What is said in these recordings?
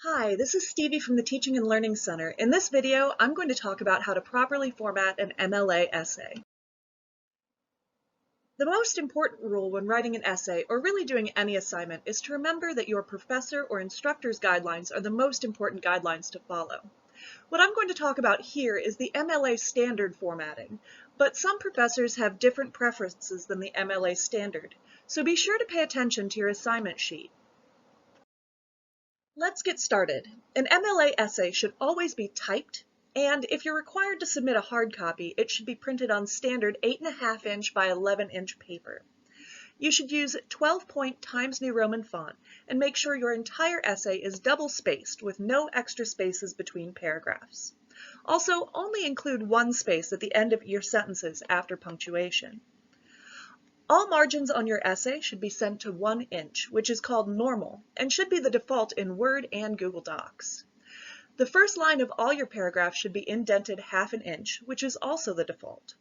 Hi, this is Stevie from the Teaching and Learning Center. In this video, I'm going to talk about how to properly format an MLA essay. The most important rule when writing an essay, or really doing any assignment, is to remember that your professor or instructor's guidelines are the most important guidelines to follow. What I'm going to talk about here is the MLA standard formatting, but some professors have different preferences than the MLA standard, so be sure to pay attention to your assignment sheet. Let's get started. An MLA essay should always be typed, and if you're required to submit a hard copy, it should be printed on standard 8.5 inch by 11 inch paper. You should use 12-point Times New Roman font and make sure your entire essay is double spaced with no extra spaces between paragraphs. Also, only include one space at the end of your sentences after punctuation. All margins on your essay should be set to 1 inch, which is called normal, and should be the default in Word and Google Docs. The first line of all your paragraphs should be indented 1/2 inch, which is also the default.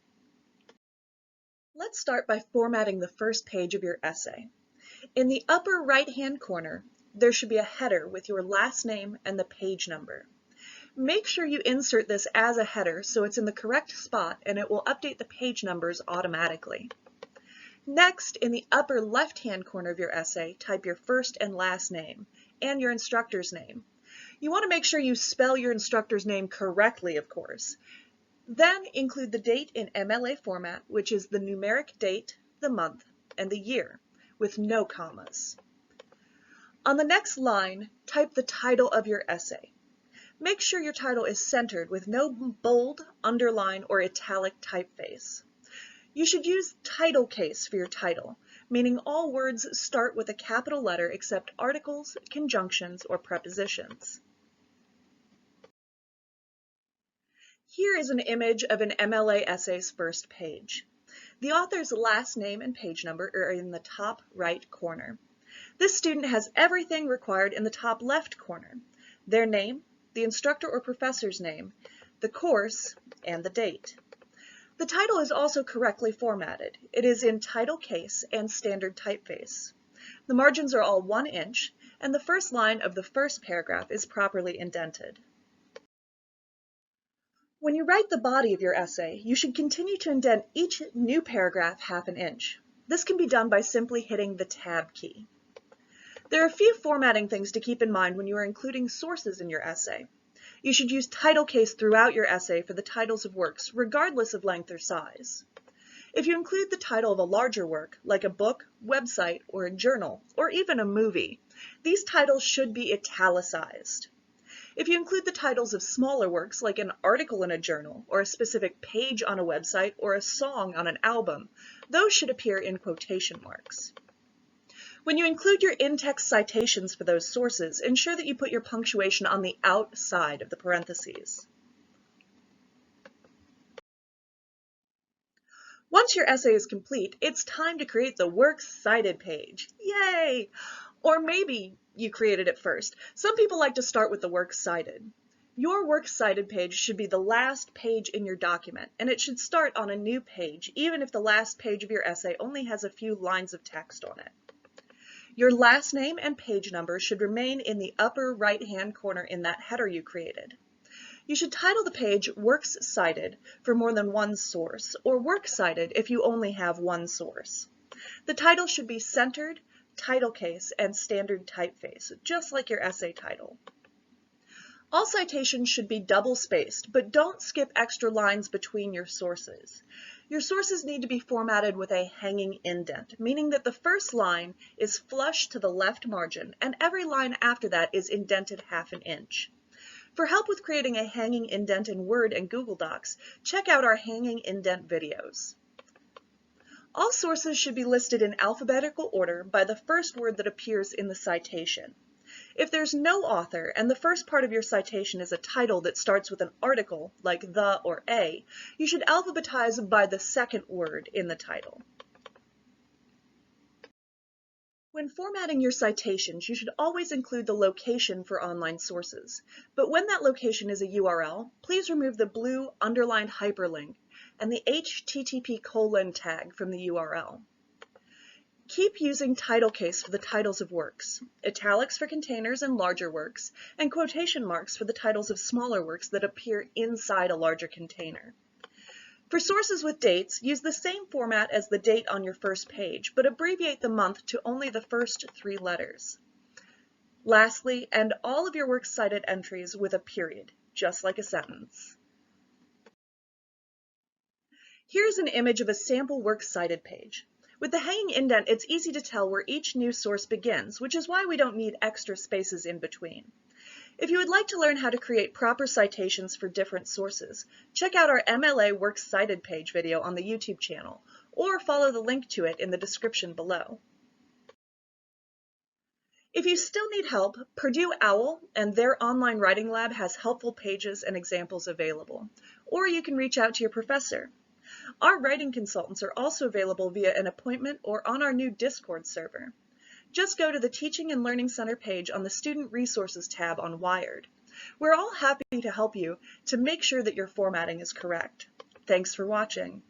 Let's start by formatting the first page of your essay. In the upper right-hand corner, there should be a header with your last name and the page number. Make sure you insert this as a header so it's in the correct spot and it will update the page numbers automatically. Next, in the upper left-hand corner of your essay, type your first and last name and your instructor's name. You want to make sure you spell your instructor's name correctly, of course. Then include the date in MLA format, which is the numeric date, the month, and the year, with no commas. On the next line, type the title of your essay. Make sure your title is centered with no bold, underline, or italic typeface. You should use title case for your title, meaning all words start with a capital letter except articles, conjunctions, or prepositions. Here is an image of an MLA essay's first page. The author's last name and page number are in the top right corner. This student has everything required in the top left corner: their name, the instructor or professor's name, the course, and the date. The title is also correctly formatted. It is in title case and standard typeface. The margins are all 1 inch, and the first line of the first paragraph is properly indented. When you write the body of your essay, you should continue to indent each new paragraph 1/2 inch. This can be done by simply hitting the Tab key. There are a few formatting things to keep in mind when you are including sources in your essay. You should use title case throughout your essay for the titles of works, regardless of length or size. If you include the title of a larger work, like a book, website, or a journal, or even a movie, these titles should be italicized. If you include the titles of smaller works, like an article in a journal, or a specific page on a website, or a song on an album, those should appear in quotation marks. When you include your in-text citations for those sources, ensure that you put your punctuation on the outside of the parentheses. Once your essay is complete, it's time to create the Works Cited page. Yay! Or maybe you created it first. Some people like to start with the Works Cited. Your Works Cited page should be the last page in your document, and it should start on a new page, even if the last page of your essay only has a few lines of text on it. Your last name and page number should remain in the upper right-hand corner in that header you created. You should title the page Works Cited for more than one source, or Works Cited if you only have one source. The title should be centered, title case, and standard typeface, just like your essay title. All citations should be double-spaced, but don't skip extra lines between your sources. Your sources need to be formatted with a hanging indent, meaning that the first line is flush to the left margin, and every line after that is indented 1/2 inch. For help with creating a hanging indent in Word and Google Docs, check out our hanging indent videos. All sources should be listed in alphabetical order by the first word that appears in the citation. If there's no author and the first part of your citation is a title that starts with an article, like the or a, you should alphabetize by the second word in the title. When formatting your citations, you should always include the location for online sources. But when that location is a URL, please remove the blue underlined hyperlink and the HTTP:/tag from the URL. Keep using title case for the titles of works, italics for containers and larger works, and quotation marks for the titles of smaller works that appear inside a larger container. For sources with dates, use the same format as the date on your first page, but abbreviate the month to only the first 3 letters. Lastly, end all of your works cited entries with a period, just like a sentence. Here's an image of a sample works cited page. With the hanging indent, it's easy to tell where each new source begins, which is why we don't need extra spaces in between. If you would like to learn how to create proper citations for different sources, check out our MLA Works Cited page video on the YouTube channel, or follow the link to it in the description below. If you still need help, Purdue OWL and their online writing lab has helpful pages and examples available, or you can reach out to your professor. Our writing consultants are also available via an appointment or on our new Discord server. Just go to the Teaching and Learning Center page on the Student Resources tab on Wired. We're all happy to help you to make sure that your formatting is correct. Thanks for watching.